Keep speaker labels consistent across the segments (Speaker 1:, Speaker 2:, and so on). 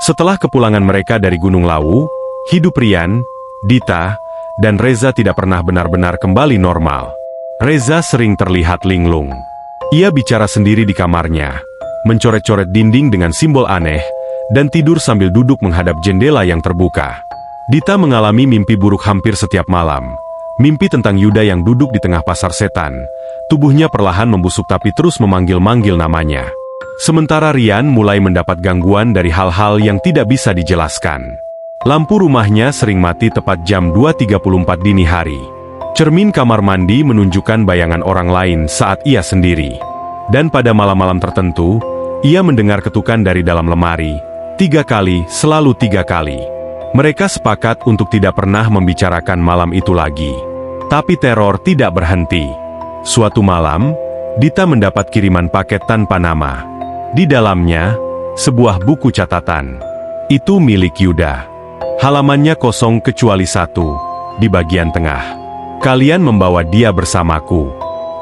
Speaker 1: Setelah kepulangan mereka dari Gunung Lawu, hidup Rian, Dita, dan Reza tidak pernah benar-benar kembali normal. Reza sering terlihat linglung. Ia bicara sendiri di kamarnya, mencoret-coret dinding dengan simbol aneh, dan tidur sambil duduk menghadap jendela yang terbuka. Dita mengalami mimpi buruk hampir setiap malam. Mimpi tentang Yuda yang duduk di tengah pasar setan. Tubuhnya perlahan membusuk tapi terus memanggil-manggil namanya. Sementara Rian mulai mendapat gangguan dari hal-hal yang tidak bisa dijelaskan. Lampu rumahnya sering mati tepat jam 2.34 dini hari. Cermin kamar mandi menunjukkan bayangan orang lain saat ia sendiri. Dan pada malam-malam tertentu, ia mendengar ketukan dari dalam lemari. 3 kali, selalu 3 kali. Mereka sepakat untuk tidak pernah membicarakan malam itu lagi. Tapi teror tidak berhenti. Suatu malam, Dita mendapat kiriman paket tanpa nama. Di dalamnya, sebuah buku catatan. Itu milik Yuda. Halamannya kosong kecuali satu, di bagian tengah. Kalian membawa dia bersamaku.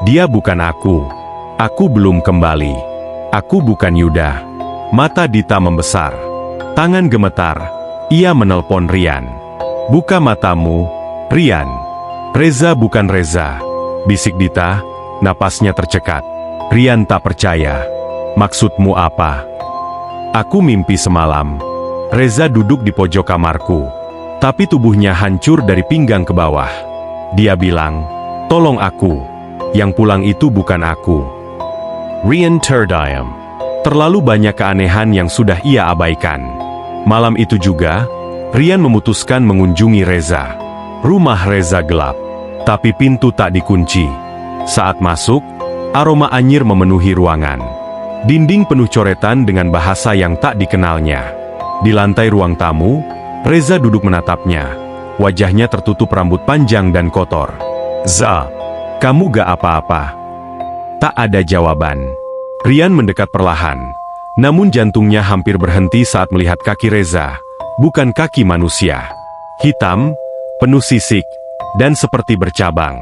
Speaker 1: Dia bukan aku. Aku belum kembali. Aku bukan Yuda. Mata Dita membesar. Tangan gemetar. Ia menelpon Rian. Buka matamu, Rian. Reza bukan Reza. Bisik Dita, napasnya tercekat. Rian tak percaya. Maksudmu apa? Aku mimpi semalam. Reza duduk di pojok kamarku. Tapi tubuhnya hancur dari pinggang ke bawah. Dia bilang, tolong aku. Yang pulang itu bukan aku. Rian terdiam. Terlalu banyak keanehan yang sudah ia abaikan. Malam itu juga, Rian memutuskan mengunjungi Reza. Rumah Reza gelap. Tapi pintu tak dikunci. Saat masuk, aroma anyir memenuhi ruangan. Dinding penuh coretan dengan bahasa yang tak dikenalnya. Di lantai ruang tamu, Reza duduk menatapnya. Wajahnya tertutup rambut panjang dan kotor. "Za, kamu gak apa-apa?" Tak ada jawaban. Rian mendekat perlahan. Namun jantungnya hampir berhenti saat melihat kaki Reza. Bukan kaki manusia. Hitam, penuh sisik, dan seperti bercabang.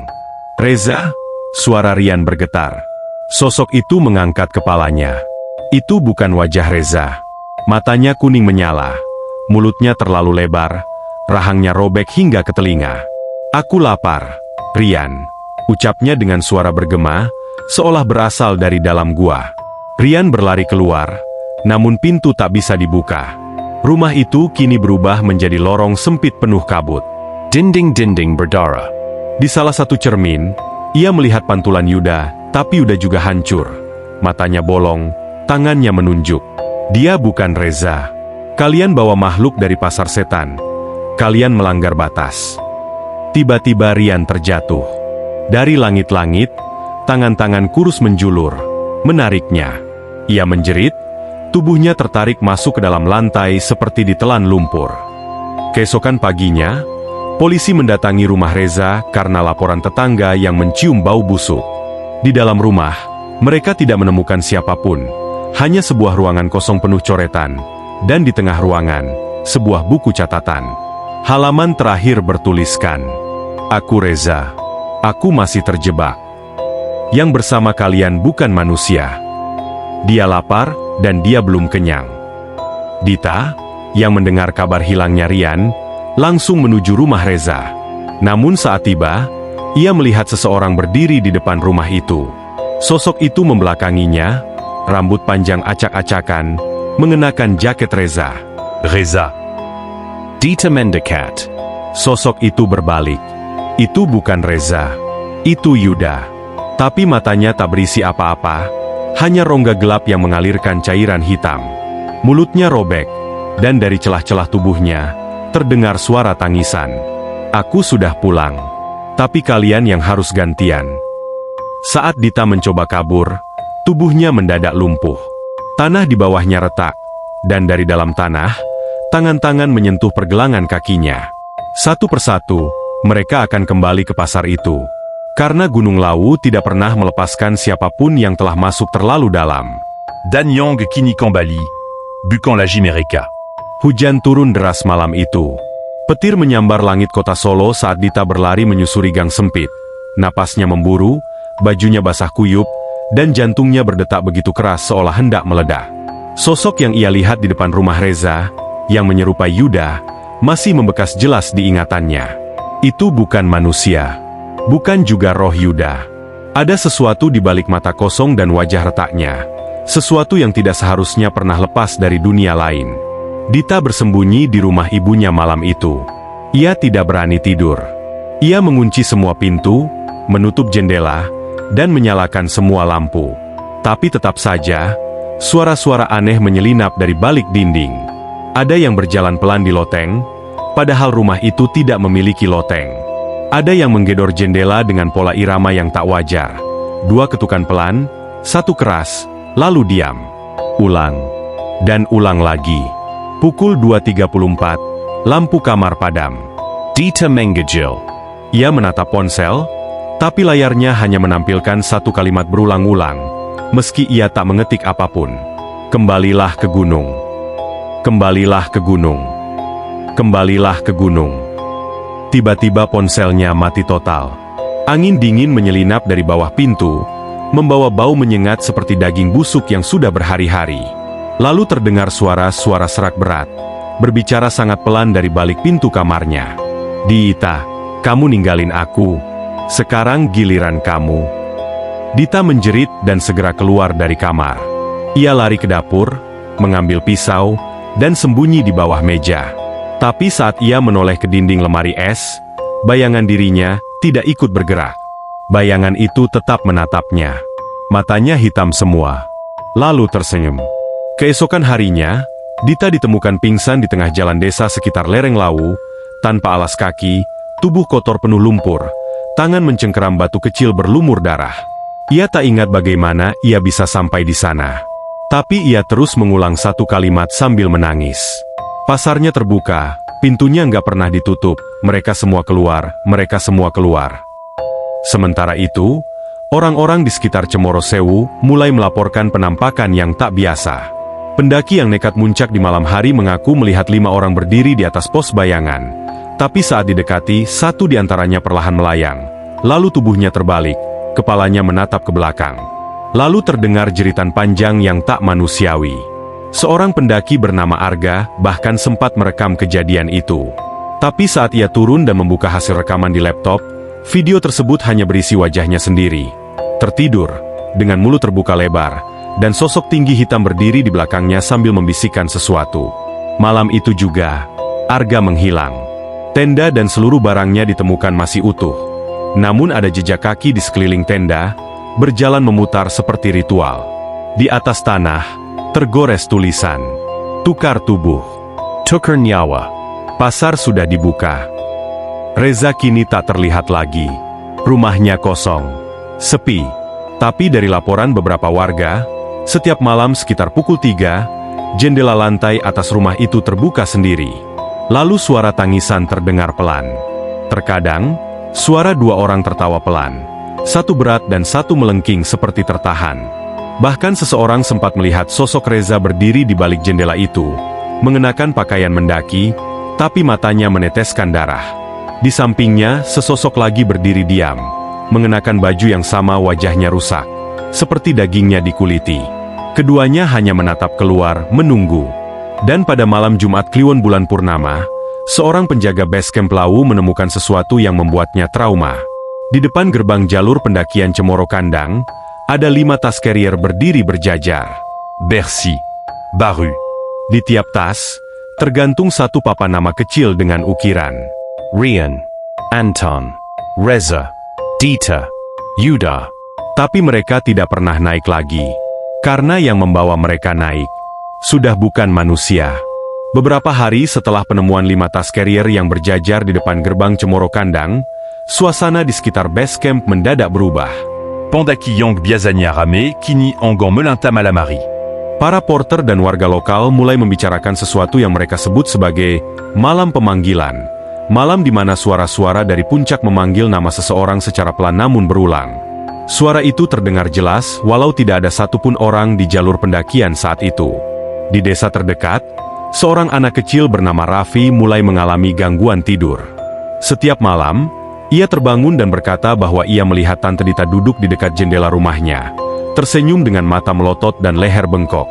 Speaker 1: "Reza?" Suara Rian bergetar. Sosok itu mengangkat kepalanya. Itu bukan wajah Reza. Matanya kuning menyala. Mulutnya terlalu lebar. Rahangnya robek hingga ke telinga. "Aku lapar, Rian," ucapnya dengan suara bergema, seolah berasal dari dalam gua. Rian berlari keluar, namun pintu tak bisa dibuka. Rumah itu kini berubah menjadi lorong sempit penuh kabut. Dinding-dinding berdarah. Di salah satu cermin, ia melihat pantulan Yuda, tapi Yuda juga hancur. Matanya bolong, tangannya menunjuk. "Dia bukan Reza. Kalian bawa makhluk dari pasar setan. Kalian melanggar batas." Tiba-tiba Rian terjatuh. Dari langit-langit, tangan-tangan kurus menjulur, menariknya. Ia menjerit, tubuhnya tertarik masuk ke dalam lantai seperti ditelan lumpur. Keesokan paginya, polisi mendatangi rumah Reza karena laporan tetangga yang mencium bau busuk. Di dalam rumah, mereka tidak menemukan siapapun, hanya sebuah ruangan kosong penuh coretan, dan di tengah ruangan, sebuah buku catatan. Halaman terakhir bertuliskan, "Aku Reza. Aku masih terjebak. Yang bersama kalian bukan manusia. Dia lapar, dan dia belum kenyang." Dita, yang mendengar kabar hilangnya Rian, langsung menuju rumah Reza. Namun saat tiba, ia melihat seseorang berdiri di depan rumah itu. Sosok itu membelakanginya, rambut panjang acak-acakan, mengenakan jaket Reza. "Reza." Dita mendekat. Sosok itu berbalik. Itu bukan Reza. Itu Yuda. Tapi matanya tak berisi apa-apa, hanya rongga gelap yang mengalirkan cairan hitam. Mulutnya robek, dan dari celah-celah tubuhnya, terdengar suara tangisan. "Aku sudah pulang. Tapi kalian yang harus gantian." Saat Dita mencoba kabur, tubuhnya mendadak lumpuh. Tanah di bawahnya retak, dan dari dalam tanah, tangan-tangan menyentuh pergelangan kakinya. Satu persatu, mereka akan kembali ke pasar itu. Karena Gunung Lawu tidak pernah melepaskan siapapun yang telah masuk terlalu dalam.
Speaker 2: Danyang kini kembali, bukan lagi mereka.
Speaker 1: Hujan turun deras malam itu. Petir menyambar langit kota Solo saat Dita berlari menyusuri gang sempit. Napasnya memburu, bajunya basah kuyup, dan jantungnya berdetak begitu keras seolah hendak meledak. Sosok yang ia lihat di depan rumah Reza, yang menyerupai Yuda, masih membekas jelas di ingatannya. Itu bukan manusia. Bukan juga roh Yuda. Ada sesuatu di balik mata kosong dan wajah retaknya. Sesuatu yang tidak seharusnya pernah lepas dari dunia lain. Dita bersembunyi di rumah ibunya malam itu. Ia tidak berani tidur. Ia mengunci semua pintu, menutup jendela, dan menyalakan semua lampu. Tapi tetap saja, suara-suara aneh menyelinap dari balik dinding. Ada yang berjalan pelan di loteng, padahal rumah itu tidak memiliki loteng. Ada yang menggedor jendela dengan pola irama yang tak wajar. 2 ketukan pelan, 1 keras, lalu diam. Ulang. Dan ulang lagi. Pukul 2.34, lampu kamar padam.
Speaker 2: Dita menggigil.
Speaker 1: Ia menatap ponsel, tapi layarnya hanya menampilkan 1 kalimat berulang-ulang, meski ia tak mengetik apapun. Kembalilah ke gunung. Kembalilah ke gunung. Kembalilah ke gunung. Tiba-tiba ponselnya mati total. Angin dingin menyelinap dari bawah pintu, membawa bau menyengat seperti daging busuk yang sudah berhari-hari. Lalu terdengar suara-suara serak berat, berbicara sangat pelan dari balik pintu kamarnya. Dita, kamu ninggalin aku. Sekarang giliran kamu. Dita menjerit dan segera keluar dari kamar. Ia lari ke dapur, mengambil pisau, dan sembunyi di bawah meja. Tapi saat ia menoleh ke dinding lemari es, bayangan dirinya tidak ikut bergerak. Bayangan itu tetap menatapnya. Matanya hitam semua. Lalu tersenyum. Keesokan harinya, Dita ditemukan pingsan di tengah jalan desa sekitar lereng Lawu, tanpa alas kaki, tubuh kotor penuh lumpur, tangan mencengkeram batu kecil berlumur darah. Ia tak ingat bagaimana ia bisa sampai di sana. Tapi ia terus mengulang 1 kalimat sambil menangis. Pasarnya terbuka, pintunya nggak pernah ditutup, mereka semua keluar, mereka semua keluar. Sementara itu, orang-orang di sekitar Cemoro Sewu mulai melaporkan penampakan yang tak biasa. Pendaki yang nekat muncak di malam hari mengaku melihat 5 orang berdiri di atas pos bayangan. Tapi saat didekati, 1 di antaranya perlahan melayang. Lalu tubuhnya terbalik, kepalanya menatap ke belakang. Lalu terdengar jeritan panjang yang tak manusiawi. Seorang pendaki bernama Arga bahkan sempat merekam kejadian itu. Tapi saat ia turun dan membuka hasil rekaman di laptop, video tersebut hanya berisi wajahnya sendiri. Tertidur, dengan mulut terbuka lebar, dan sosok tinggi hitam berdiri di belakangnya sambil membisikkan sesuatu. Malam itu juga, Arga menghilang. Tenda dan seluruh barangnya ditemukan masih utuh. Namun ada jejak kaki di sekeliling tenda, berjalan memutar seperti ritual. Di atas tanah, tergores tulisan, tukar tubuh, tukar nyawa. Pasar sudah dibuka. Reza kini tak terlihat lagi. Rumahnya kosong, sepi. Tapi dari laporan beberapa warga, setiap malam sekitar pukul 3, jendela lantai atas rumah itu terbuka sendiri. Lalu suara tangisan terdengar pelan. Terkadang, suara 2 orang tertawa pelan. 1 berat dan 1 melengking seperti tertahan. Bahkan seseorang sempat melihat sosok Reza berdiri di balik jendela itu, mengenakan pakaian mendaki, tapi matanya meneteskan darah. Di sampingnya, sesosok lagi berdiri diam, mengenakan baju yang sama, wajahnya rusak, seperti dagingnya dikuliti. Keduanya hanya menatap keluar, menunggu. Dan pada malam Jumat Kliwon bulan purnama, seorang penjaga base camp Lawu menemukan sesuatu yang membuatnya trauma. Di depan gerbang jalur pendakian Cemoro Kandang, ada 5 tas carrier berdiri berjajar.
Speaker 2: Bercy. Baru.
Speaker 1: Di tiap tas, tergantung 1 papan nama kecil dengan ukiran.
Speaker 2: Rian. Anton. Reza. Dita. Yuda.
Speaker 1: Tapi mereka tidak pernah naik lagi. Karena yang membawa mereka naik, sudah bukan manusia. Beberapa hari setelah penemuan 5 tas carrier yang berjajar di depan gerbang Cemoro Kandang, suasana di sekitar base camp mendadak berubah.
Speaker 2: Pendaki Yang Biazania Rame, Kini Ongan Melinta Malamari.
Speaker 1: Para porter dan warga lokal mulai membicarakan sesuatu yang mereka sebut sebagai malam pemanggilan. Malam di mana suara-suara dari puncak memanggil nama seseorang secara pelan namun berulang. Suara itu terdengar jelas walau tidak ada satupun orang di jalur pendakian saat itu. Di desa terdekat, seorang anak kecil bernama Raffi mulai mengalami gangguan tidur. Setiap malam, ia terbangun dan berkata bahwa ia melihat Tante Dita duduk di dekat jendela rumahnya, tersenyum dengan mata melotot dan leher bengkok.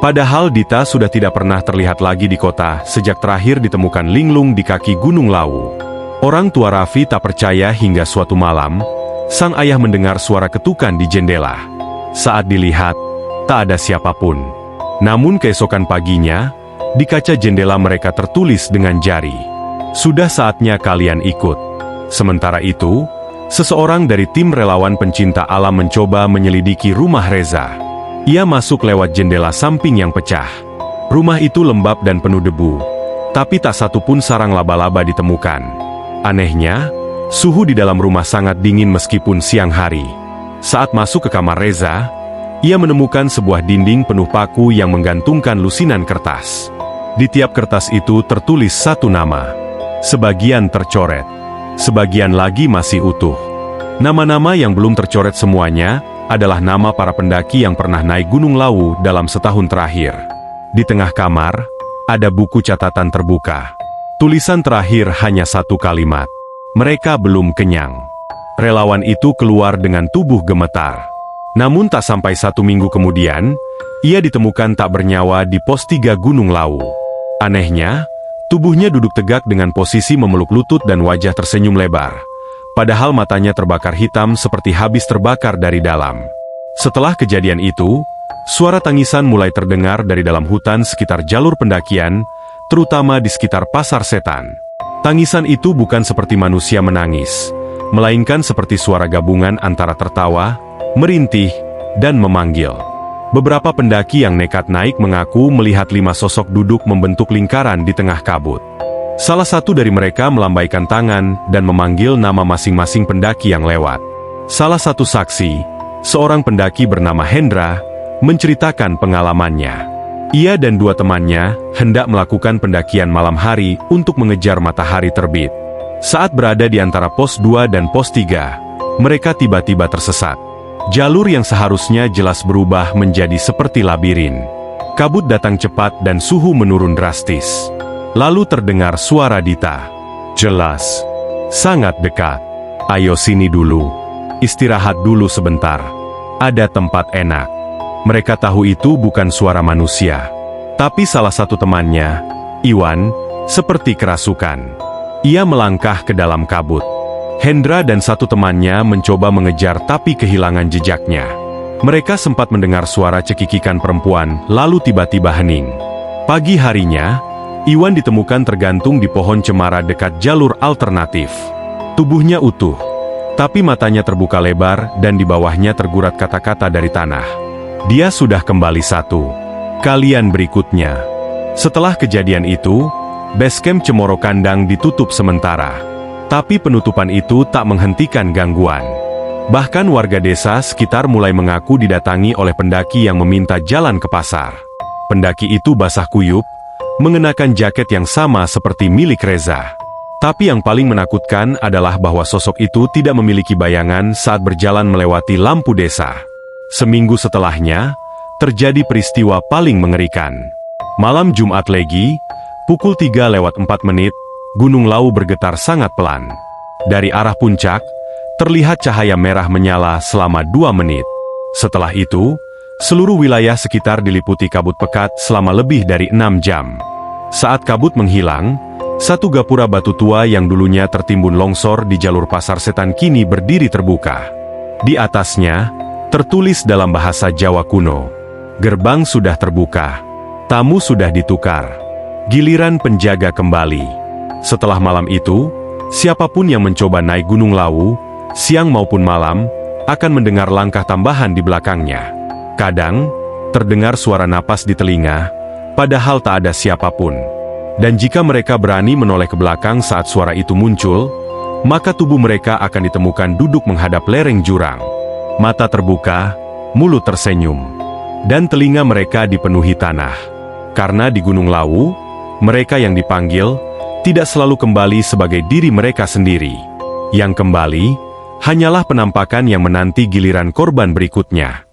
Speaker 1: Padahal Dita sudah tidak pernah terlihat lagi di kota sejak terakhir ditemukan linglung di kaki Gunung Lawu. Orang tua Raffi tak percaya hingga suatu malam, sang ayah mendengar suara ketukan di jendela. Saat dilihat, tak ada siapapun. Namun keesokan paginya, di kaca jendela mereka tertulis dengan jari, "Sudah saatnya kalian ikut." Sementara itu, seseorang dari tim relawan pencinta alam mencoba menyelidiki rumah Reza. Ia masuk lewat jendela samping yang pecah. Rumah itu lembab dan penuh debu, tapi tak satu pun sarang laba-laba ditemukan. Anehnya, suhu di dalam rumah sangat dingin meskipun siang hari. Saat masuk ke kamar Reza, ia menemukan sebuah dinding penuh paku yang menggantungkan lusinan kertas. Di tiap kertas itu tertulis satu nama. Sebagian tercoret, sebagian lagi masih utuh. Nama-nama yang belum tercoret semuanya adalah nama para pendaki yang pernah naik Gunung Lawu dalam setahun terakhir. Di tengah kamar, ada buku catatan terbuka. Tulisan terakhir hanya satu kalimat. Mereka belum kenyang. Relawan itu keluar dengan tubuh gemetar. Namun tak sampai 1 minggu kemudian, ia ditemukan tak bernyawa di pos 3 Gunung Lawu. Anehnya, tubuhnya duduk tegak dengan posisi memeluk lutut dan wajah tersenyum lebar. Padahal matanya terbakar hitam seperti habis terbakar dari dalam. Setelah kejadian itu, suara tangisan mulai terdengar dari dalam hutan sekitar jalur pendakian, terutama di sekitar Pasar Setan. Tangisan itu bukan seperti manusia menangis, melainkan seperti suara gabungan antara tertawa, merintih, dan memanggil. Beberapa pendaki yang nekat naik mengaku melihat 5 sosok duduk membentuk lingkaran di tengah kabut. Salah satu dari mereka melambaikan tangan dan memanggil nama masing-masing pendaki yang lewat. Salah satu saksi, seorang pendaki bernama Hendra, menceritakan pengalamannya. Ia dan 2 temannya hendak melakukan pendakian malam hari untuk mengejar matahari terbit. Saat berada di antara pos 2 dan pos 3, mereka tiba-tiba tersesat. Jalur yang seharusnya jelas berubah menjadi seperti labirin. Kabut datang cepat dan suhu menurun drastis. Lalu terdengar suara Dita. Jelas. Sangat dekat. "Ayo sini dulu. Istirahat dulu sebentar. Ada tempat enak." Mereka tahu itu bukan suara manusia. Tapi salah satu temannya, Iwan, seperti kerasukan. Ia melangkah ke dalam kabut. Hendra dan 1 temannya mencoba mengejar tapi kehilangan jejaknya. Mereka sempat mendengar suara cekikikan perempuan, lalu tiba-tiba hening. Pagi harinya, Iwan ditemukan tergantung di pohon cemara dekat jalur alternatif. Tubuhnya utuh, tapi matanya terbuka lebar dan di bawahnya tergurat kata-kata dari tanah. Dia sudah kembali 1. Kalian berikutnya. Setelah kejadian itu, basecamp Cemoro Kandang ditutup sementara. Tapi penutupan itu tak menghentikan gangguan. Bahkan warga desa sekitar mulai mengaku didatangi oleh pendaki yang meminta jalan ke pasar. Pendaki itu basah kuyup, mengenakan jaket yang sama seperti milik Reza. Tapi yang paling menakutkan adalah bahwa sosok itu tidak memiliki bayangan saat berjalan melewati lampu desa. Seminggu setelahnya, terjadi peristiwa paling mengerikan. Malam Jumat Legi, pukul 3:04, Gunung Lawu bergetar sangat pelan. Dari arah puncak, terlihat cahaya merah menyala selama 2 menit. Setelah itu, seluruh wilayah sekitar diliputi kabut pekat selama lebih dari 6 jam. Saat kabut menghilang, 1 gapura batu tua yang dulunya tertimbun longsor di jalur Pasar Setan kini berdiri terbuka. Di atasnya, tertulis dalam bahasa Jawa kuno, "Gerbang sudah terbuka. Tamu sudah ditukar. Giliran penjaga kembali." Setelah malam itu, siapapun yang mencoba naik Gunung Lawu, siang maupun malam, akan mendengar langkah tambahan di belakangnya. Kadang, terdengar suara napas di telinga, padahal tak ada siapapun. Dan jika mereka berani menoleh ke belakang saat suara itu muncul, maka tubuh mereka akan ditemukan duduk menghadap lereng jurang. Mata terbuka, mulut tersenyum, dan telinga mereka dipenuhi tanah. Karena di Gunung Lawu, mereka yang dipanggil tidak selalu kembali sebagai diri mereka sendiri. Yang kembali hanyalah penampakan yang menanti giliran korban berikutnya.